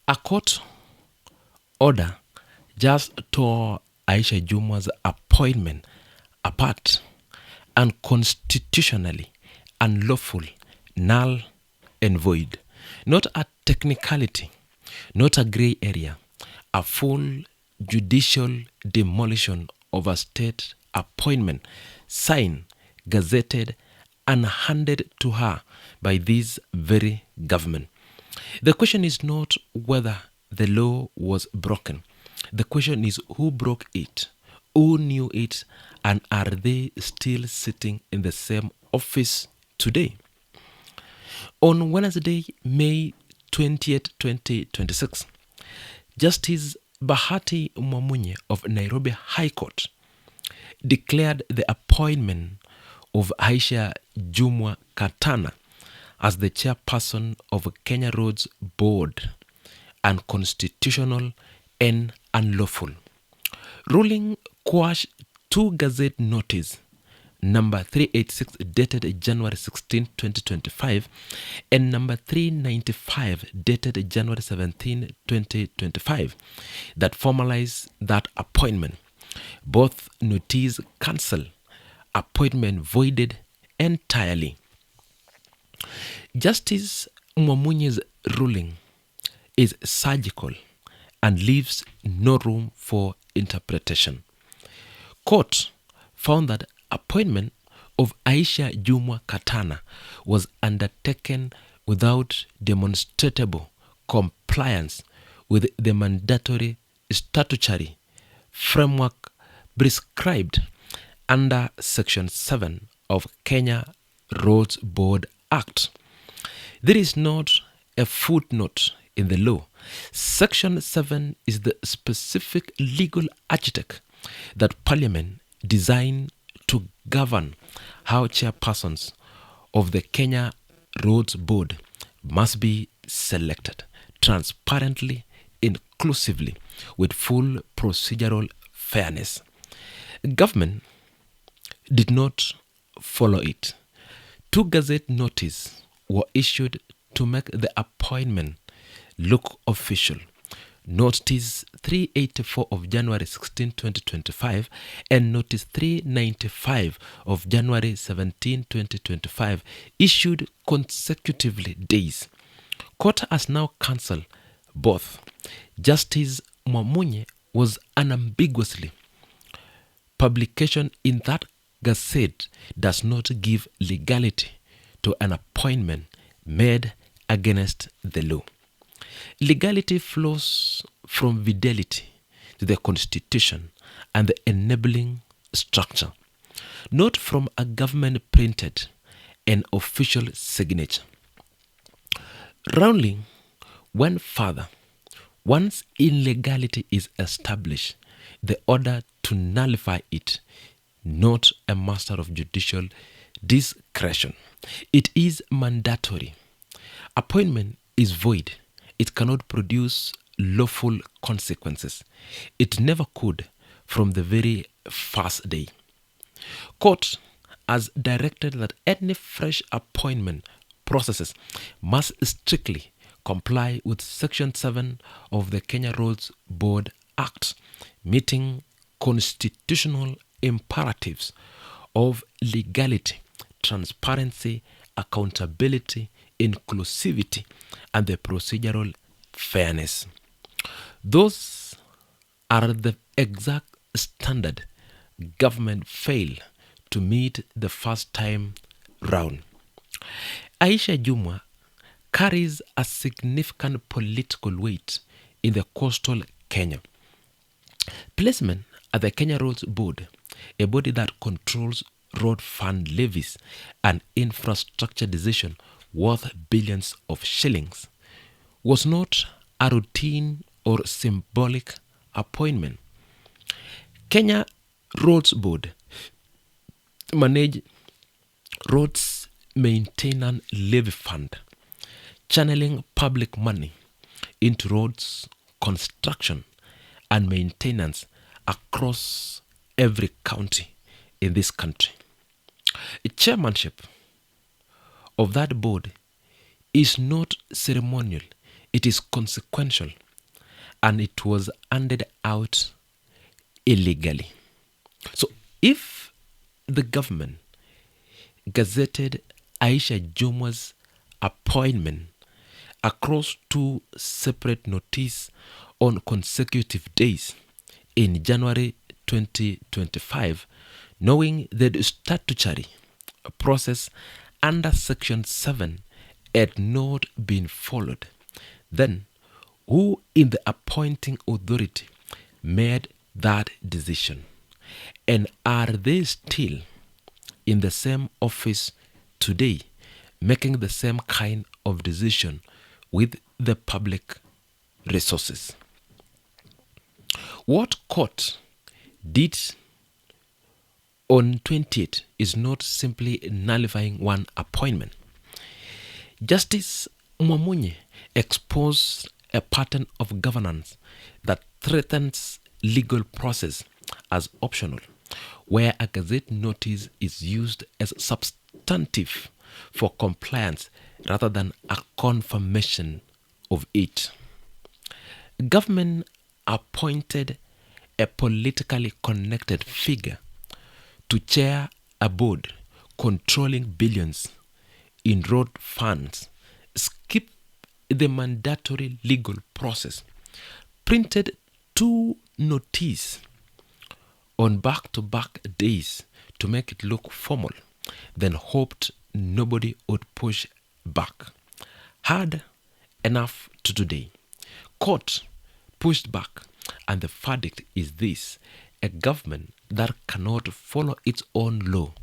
A court order just tore Aisha Jumwa's appointment apart, unconstitutionally, unlawful, null and void. Not a technicality, not a grey area, a full judicial demolition of a state appointment, signed, gazetted, and handed to her by this very government. The question is not whether the law was broken. The question is who broke it, who knew it, and are they still sitting in the same office today? On Wednesday, May 20th, 2026, Justice Bahati Mwamunye of Nairobi High Court declared the appointment of Aisha Jumwa Katana as the chairperson of Kenya Roads Board unconstitutional and unlawful. Ruling quashed two Gazette notice number 386 dated January 16, 2025 and number 395 dated January 17, 2025 that formalized that appointment. Both notice cancelled, appointment voided entirely. Justice Mwamunye's ruling is surgical and leaves no room for interpretation. Court found that appointment of Aisha Jumwa Katana was undertaken without demonstrable compliance with the mandatory statutory framework prescribed under Section 7 of Kenya Roads Board Act. There is not a footnote in the law. Section 7 is the specific legal architect that Parliament designed to govern how chairpersons of the Kenya Roads Board must be selected transparently, inclusively, with full procedural fairness. Government did not follow it. Two Gazette notices were issued to make the appointment look official. Notice 384 of January 16, 2025 and Notice 395 of January 17, 2025 issued consecutively days. Court has now cancelled both. Justice Mwamunye was unambiguously publication in that Gazette does not give legality to an appointment made against the law. Legality flows from fidelity to the Constitution and the enabling structure, not from a government printed and official signature. Rounding went further. Once illegality is established, the order to nullify it, not a matter of judicial discretion. It is mandatory. Appointment is void. It cannot produce lawful consequences. It never could from the very first day. Court has directed that any fresh appointment processes must strictly comply with Section 7 of the Kenya Roads Board Act, meeting constitutional imperatives of legality, transparency, accountability, inclusivity, and the procedural fairness. Those are the exact standard government failed to meet the first time round. Aisha Jumwa carries a significant political weight in the coastal Kenya. Placement at the Kenya Roads Board, a body that controls road fund levies and infrastructure decision worth billions of shillings, was not a routine or symbolic appointment. Kenya Roads Board manage roads maintenance levy fund, channeling public money into roads construction and maintenance across every county in this country. The chairmanship of that board is not ceremonial. it is consequential, and it was handed out illegally. So if the government gazetted Aisha Jumwa's appointment across two separate notices on consecutive days in January 2025, knowing the statutory process under Section 7 had not been followed, then who in the appointing authority made that decision? And are they still in the same office today, making the same kind of decision with the public resources? What court did on 28th is not simply nullifying one appointment. Justice Mwamunye exposed a pattern of governance that threatens legal process as optional, where a gazette notice is used as substantive for compliance rather than a confirmation of it. Government appointed a politically connected figure to chair a board controlling billions in road funds, skip the mandatory legal process, printed two notices on back-to-back days to make it look formal, then hoped nobody would push back. Hard enough to today. Court pushed back, and the verdict is this: a government that cannot follow its own law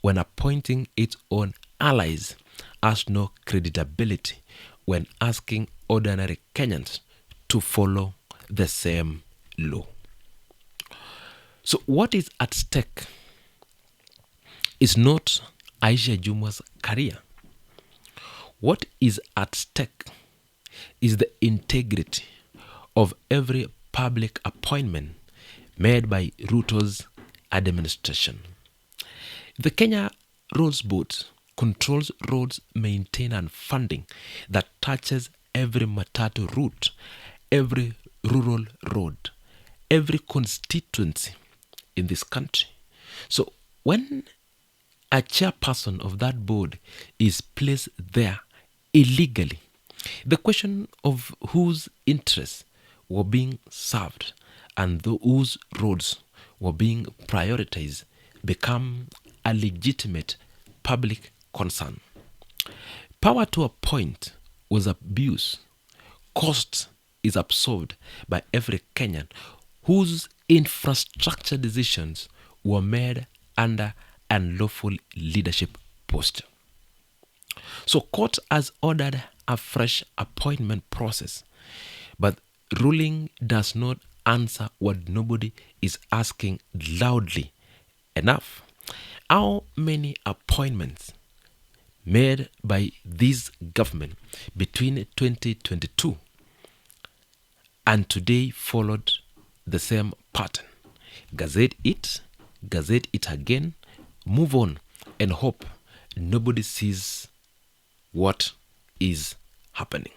when appointing its own allies has no credibility when asking ordinary Kenyans to follow the same law. So what is at stake is not Aisha Jumwa's career. What is at stake is the integrity of every public appointment made by Ruto's administration. The Kenya Roads Board controls roads maintenance and funding that touches every matatu route, every rural road, every constituency in this country. So when a chairperson of that board is placed there illegally, the question of whose interests were being served and whose roads were being prioritized become a legitimate public concern. Power to appoint was abused. Cost is absorbed by every Kenyan whose infrastructure decisions were made under unlawful leadership posture. So court has ordered a fresh appointment process, but ruling does not answer what nobody is asking loudly enough. How many appointments made by this government between 2022 and today followed the same pattern? Gazette it again, move on, and hope nobody sees what is happening.